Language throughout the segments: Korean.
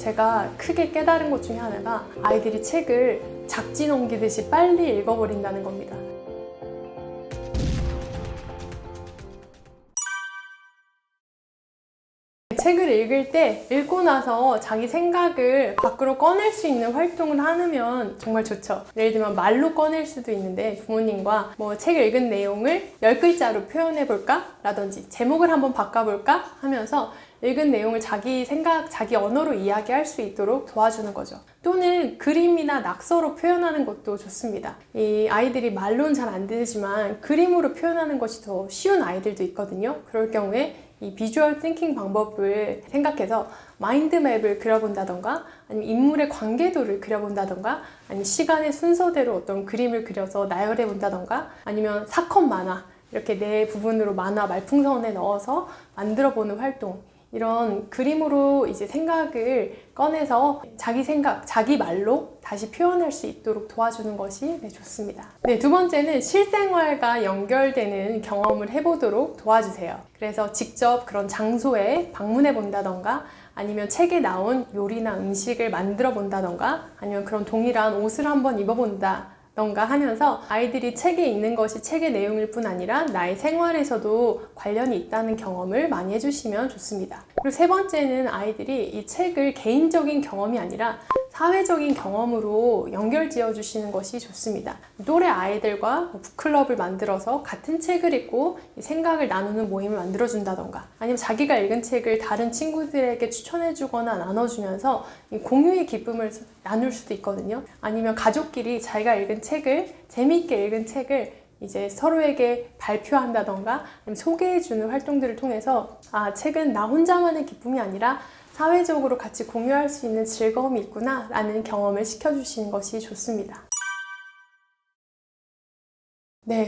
제가 크게 깨달은 것 중에 하나가 아이들이 책을 잡지 넘기듯이 빨리 읽어버린다는 겁니다. 책을 읽을 때 읽고 나서 자기 생각을 밖으로 꺼낼 수 있는 활동을 하면 정말 좋죠. 예를 들면 말로 꺼낼 수도 있는데 부모님과 책을 읽은 내용을 10글자로 표현해볼까? 라든지 제목을 한번 바꿔볼까? 하면서 읽은 내용을 자기 생각, 자기 언어로 이야기할 수 있도록 도와주는 거죠. 또는 그림이나 낙서로 표현하는 것도 좋습니다. 이 아이들이 말로는 잘 안 되지만 그림으로 표현하는 것이 더 쉬운 아이들도 있거든요. 그럴 경우에 이 비주얼 띵킹 방법을 생각해서 마인드맵을 그려본다던가 아니면 인물의 관계도를 그려본다던가 아니면 시간의 순서대로 어떤 그림을 그려서 나열해 본다던가 아니면 사컷 만화 이렇게 네 부분으로 만화 말풍선에 넣어서 만들어 보는 활동, 이런 그림으로 이제 생각을 꺼내서 자기 생각, 자기 말로 다시 표현할 수 있도록 도와주는 것이 좋습니다. 두 번째는 실생활과 연결되는 경험을 해보도록 도와주세요. 그래서 직접 그런 장소에 방문해 본다던가 아니면 책에 나온 요리나 음식을 만들어 본다던가 아니면 그런 동일한 옷을 한번 입어본다 던가 하면서 아이들이 책에 있는 것이 책의 내용일 뿐 아니라 나의 생활에서도 관련이 있다는 경험을 많이 해주시면 좋습니다. 그리고 세 번째는 아이들이 이 책을 개인적인 경험이 아니라 사회적인 경험으로 연결지어 주시는 것이 좋습니다. 또래 아이들과 북클럽을 만들어서 같은 책을 읽고 생각을 나누는 모임을 만들어 준다던가 아니면 자기가 읽은 책을 다른 친구들에게 추천해 주거나 나눠주면서 공유의 기쁨을 나눌 수도 있거든요. 아니면 가족끼리 자기가 읽은 책을, 재미있게 읽은 책을 이제 서로에게 발표한다던가 아니면 소개해주는 활동들을 통해서 책은 나 혼자만의 기쁨이 아니라 사회적으로 같이 공유할 수 있는 즐거움이 있구나 라는 경험을 시켜주시는 것이 좋습니다.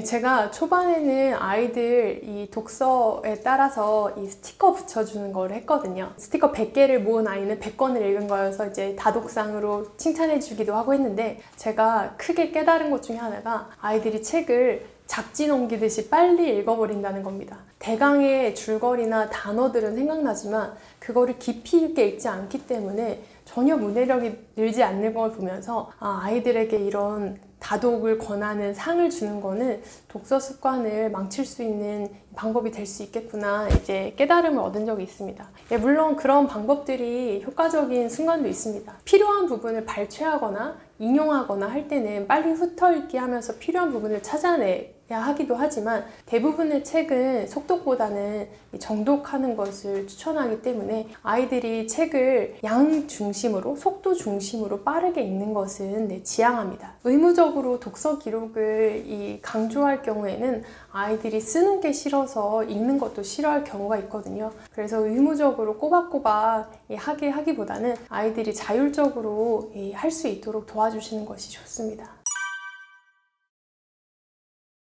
제가 초반에는 아이들 이 독서에 따라서 이 스티커 붙여주는 걸 했거든요. 스티커 100개를 모은 아이는 100권을 읽은 거여서 이제 다독상으로 칭찬해주기도 하고 했는데 제가 크게 깨달은 것 중에 하나가 아이들이 책을 잡지 넘기듯이 빨리 읽어버린다는 겁니다. 대강의 줄거리나 단어들은 생각나지만 그거를 깊이 있게 읽지 않기 때문에 전혀 문해력이 늘지 않는 걸 보면서 아이들에게 이런 다독을 권하는 상을 주는 거는 독서 습관을 망칠 수 있는 방법이 될 수 있겠구나 이제 깨달음을 얻은 적이 있습니다. 물론 그런 방법들이 효과적인 순간도 있습니다. 필요한 부분을 발췌하거나 인용하거나 할 때는 빨리 훑어읽기 하면서 필요한 부분을 찾아내야 하기도 하지만 대부분의 책은 속독보다는 정독하는 것을 추천하기 때문에 아이들이 책을 양 중심으로, 속도 중심으로 빠르게 읽는 것은 지향합니다. 의무적으로 독서 기록을 강조할 경우에는 아이들이 쓰는 게 싫어서 읽는 것도 싫어할 경우가 있거든요. 그래서 의무적으로 꼬박꼬박 하기보다는 아이들이 자율적으로 할 수 있도록 도와주시는 것이 좋습니다.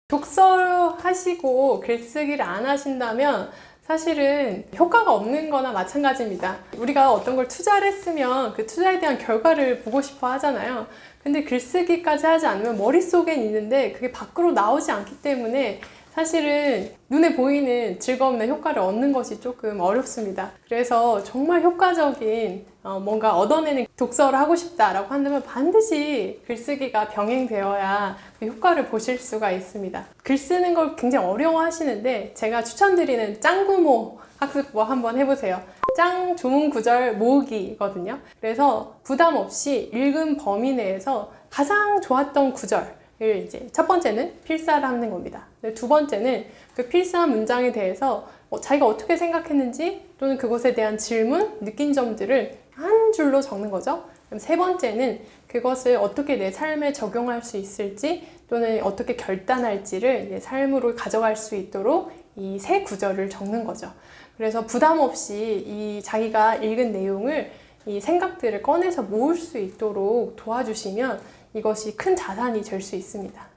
독서하시고 글쓰기를 안 하신다면 사실은 효과가 없는 거나 마찬가지입니다. 우리가 어떤 걸 투자를 했으면 그 투자에 대한 결과를 보고 싶어 하잖아요. 근데 글쓰기까지 하지 않으면 머릿속엔 있는데 그게 밖으로 나오지 않기 때문에 사실은 눈에 보이는 즐거움이나 효과를 얻는 것이 조금 어렵습니다. 그래서 정말 효과적인 뭔가 얻어내는 독서를 하고 싶다라고 한다면 반드시 글쓰기가 병행되어야 그 효과를 보실 수가 있습니다. 글 쓰는 걸 굉장히 어려워하시는데 제가 추천드리는 짱구모 학습법 한번 해보세요. 짱 좋은 구절 모으기거든요. 그래서 부담 없이 읽은 범위 내에서 가장 좋았던 구절 이제 첫 번째는 필사를 하는 겁니다. 두 번째는 그 필사한 문장에 대해서 자기가 어떻게 생각했는지 또는 그것에 대한 질문, 느낀 점들을 한 줄로 적는 거죠. 그럼 세 번째는 그것을 어떻게 내 삶에 적용할 수 있을지 또는 어떻게 결단할지를 내 삶으로 가져갈 수 있도록 이 세 구절을 적는 거죠. 그래서 부담 없이 이 자기가 읽은 내용을 이 생각들을 꺼내서 모을 수 있도록 도와주시면 이것이 큰 자산이 될 수 있습니다.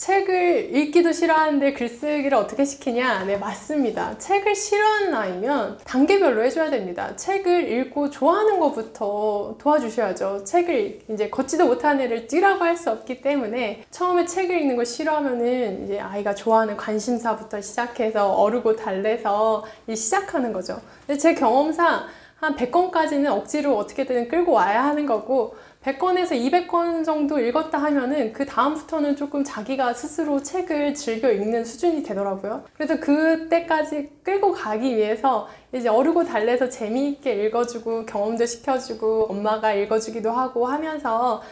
책을 읽기도 싫어하는데 글쓰기를 어떻게 시키냐? 네, 맞습니다. 책을 싫어하는 아이면 단계별로 해줘야 됩니다. 책을 읽고 좋아하는 것부터 도와주셔야죠. 책을 이제 걷지도 못하는 애를 뛰라고 할 수 없기 때문에 처음에 책을 읽는 걸 싫어하면은 이제 아이가 좋아하는 관심사부터 시작해서 어르고 달래서 시작하는 거죠. 근데 제 경험상 한 100권까지는 억지로 어떻게든 끌고 와야 하는 거고 100권에서 200권 정도 읽었다 하면은 그 다음부터는 조금 자기가 스스로 책을 즐겨 읽는 수준이 되더라고요. 그래서 그때까지 끌고 가기 위해서 이제 어르고 달래서 재미있게 읽어주고 경험도 시켜주고 엄마가 읽어주기도 하고 하면서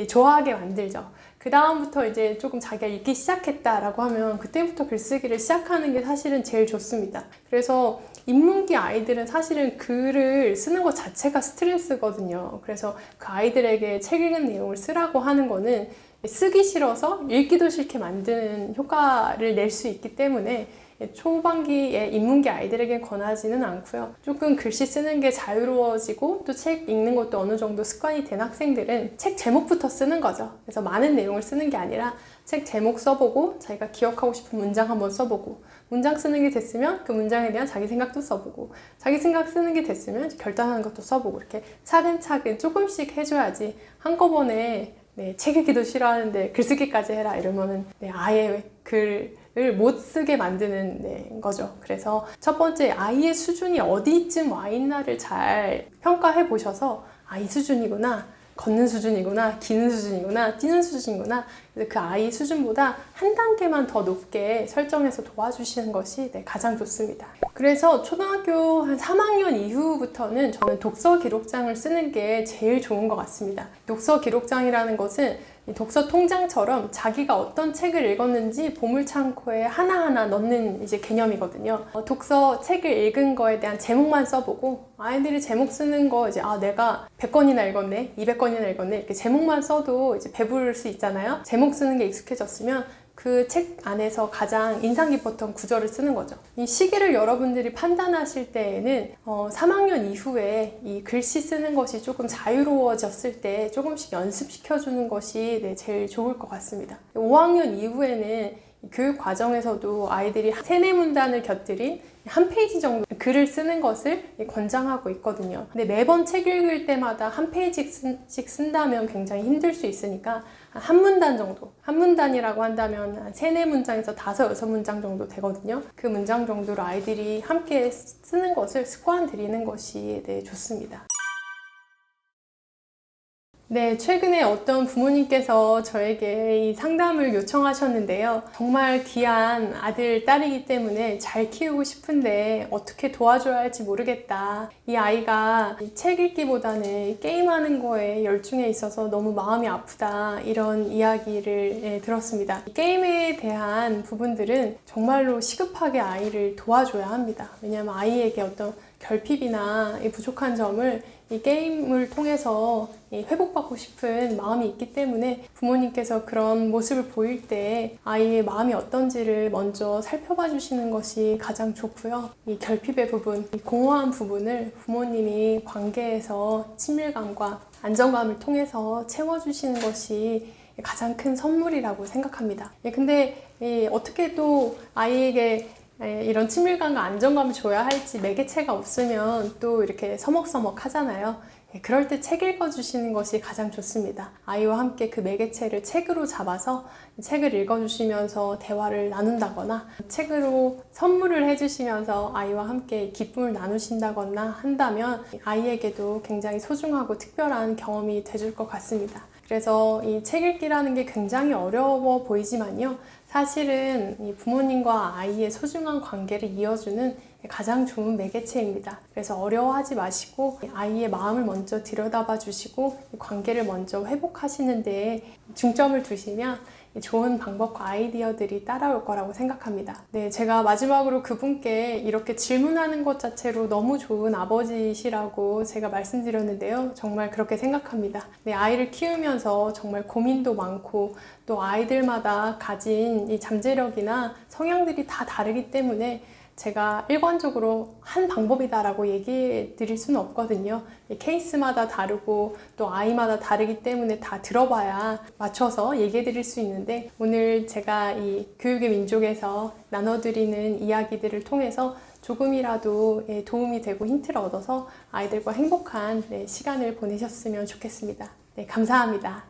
좋아하게 만들죠. 그 다음부터 이제 조금 자기가 읽기 시작했다라고 하면 그때부터 글쓰기를 시작하는 게 사실은 제일 좋습니다. 그래서 인문기 아이들은 사실은 글을 쓰는 것 자체가 스트레스거든요. 그래서 그 아이들에게 책 읽은 내용을 쓰라고 하는 거는 쓰기 싫어서 읽기도 싫게 만드는 효과를 낼 수 있기 때문에 초반기에 인문기 아이들에게 권하지는 않고요. 조금 글씨 쓰는 게 자유로워지고 또 책 읽는 것도 어느 정도 습관이 된 학생들은 책 제목부터 쓰는 거죠. 그래서 많은 내용을 쓰는 게 아니라 책 제목 써보고 자기가 기억하고 싶은 문장 한번 써보고 문장 쓰는 게 됐으면 그 문장에 대한 자기 생각도 써보고 자기 생각 쓰는 게 됐으면 결단하는 것도 써보고 이렇게 차근차근 조금씩 해줘야지 한꺼번에 책 읽기도 싫어하는데 글쓰기까지 해라 이러면은 아예 글을 못 쓰게 만드는 거죠. 그래서 첫 번째 아이의 수준이 어디쯤 와 있나를 잘 평가해 보셔서 이 수준이구나, 걷는 수준이구나, 기는 수준이구나, 뛰는 수준이구나. 그래서 그 아이 수준보다 한 단계만 더 높게 설정해서 도와주시는 것이 가장 좋습니다. 그래서 초등학교 한 3학년 이후부터는 저는 독서 기록장을 쓰는 게 제일 좋은 것 같습니다. 독서 기록장이라는 것은 독서 통장처럼 자기가 어떤 책을 읽었는지 보물창고에 하나하나 넣는 이제 개념이거든요. 독서 책을 읽은 거에 대한 제목만 써보고 아이들이 제목 쓰는 거 이제 내가 100권이나 읽었네, 200권이나 읽었네 이렇게 제목만 써도 이제 배부를 수 있잖아요. 제목 쓰는 게 익숙해졌으면 그 책 안에서 가장 인상 깊었던 구절을 쓰는 거죠. 이 시기를 여러분들이 판단하실 때에는 3학년 이후에 이 글씨 쓰는 것이 조금 자유로워졌을 때 조금씩 연습시켜주는 것이 제일 좋을 것 같습니다. 5학년 이후에는 교육 과정에서도 아이들이 3-4문단을 곁들인 한 페이지 정도 글을 쓰는 것을 권장하고 있거든요. 근데 매번 책 읽을 때마다 한 페이지씩 쓴다면 굉장히 힘들 수 있으니까 한 문단 정도, 한 문단이라고 한다면 한 3-4문장에서 5-6문장 정도 되거든요. 그 문장 정도로 아이들이 함께 쓰는 것을 습관 들이는 것이 좋습니다. 최근에 어떤 부모님께서 저에게 이 상담을 요청하셨는데요. 정말 귀한 아들, 딸이기 때문에 잘 키우고 싶은데 어떻게 도와줘야 할지 모르겠다. 이 아이가 책 읽기보다는 게임하는 거에 열중해 있어서 너무 마음이 아프다. 이런 이야기를 들었습니다. 게임에 대한 부분들은 정말로 시급하게 아이를 도와줘야 합니다. 왜냐하면 아이에게 어떤 결핍이나 부족한 점을 이 게임을 통해서 회복받고 싶은 마음이 있기 때문에 부모님께서 그런 모습을 보일 때 아이의 마음이 어떤지를 먼저 살펴봐 주시는 것이 가장 좋고요. 이 결핍의 부분, 이 공허한 부분을 부모님이 관계에서 친밀감과 안정감을 통해서 채워주시는 것이 가장 큰 선물이라고 생각합니다. 근데 어떻게 또 아이에게 이런 친밀감과 안정감을 줘야 할지 매개체가 없으면 또 이렇게 서먹서먹 하잖아요. 그럴 때 책 읽어주시는 것이 가장 좋습니다. 아이와 함께 그 매개체를 책으로 잡아서 책을 읽어주시면서 대화를 나눈다거나 책으로 선물을 해주시면서 아이와 함께 기쁨을 나누신다거나 한다면 아이에게도 굉장히 소중하고 특별한 경험이 돼줄 것 같습니다. 그래서 이 책 읽기라는 게 굉장히 어려워 보이지만요. 사실은 이 부모님과 아이의 소중한 관계를 이어주는 가장 좋은 매개체입니다. 그래서 어려워하지 마시고 아이의 마음을 먼저 들여다봐 주시고 관계를 먼저 회복하시는 데 중점을 두시면 좋은 방법과 아이디어들이 따라올 거라고 생각합니다. 제가 마지막으로 그분께 이렇게 질문하는 것 자체로 너무 좋은 아버지시라고 제가 말씀드렸는데요. 정말 그렇게 생각합니다. 아이를 키우면서 정말 고민도 많고 또 아이들마다 가진 이 잠재력이나 성향들이 다 다르기 때문에 제가 일관적으로 한 방법이다라고 얘기해 드릴 수는 없거든요. 케이스마다 다르고 또 아이마다 다르기 때문에 다 들어봐야 맞춰서 얘기해 드릴 수 있는데, 오늘 제가 이 교육의 민족에서 나눠드리는 이야기들을 통해서 조금이라도 도움이 되고 힌트를 얻어서 아이들과 행복한 시간을 보내셨으면 좋겠습니다. 네, 감사합니다.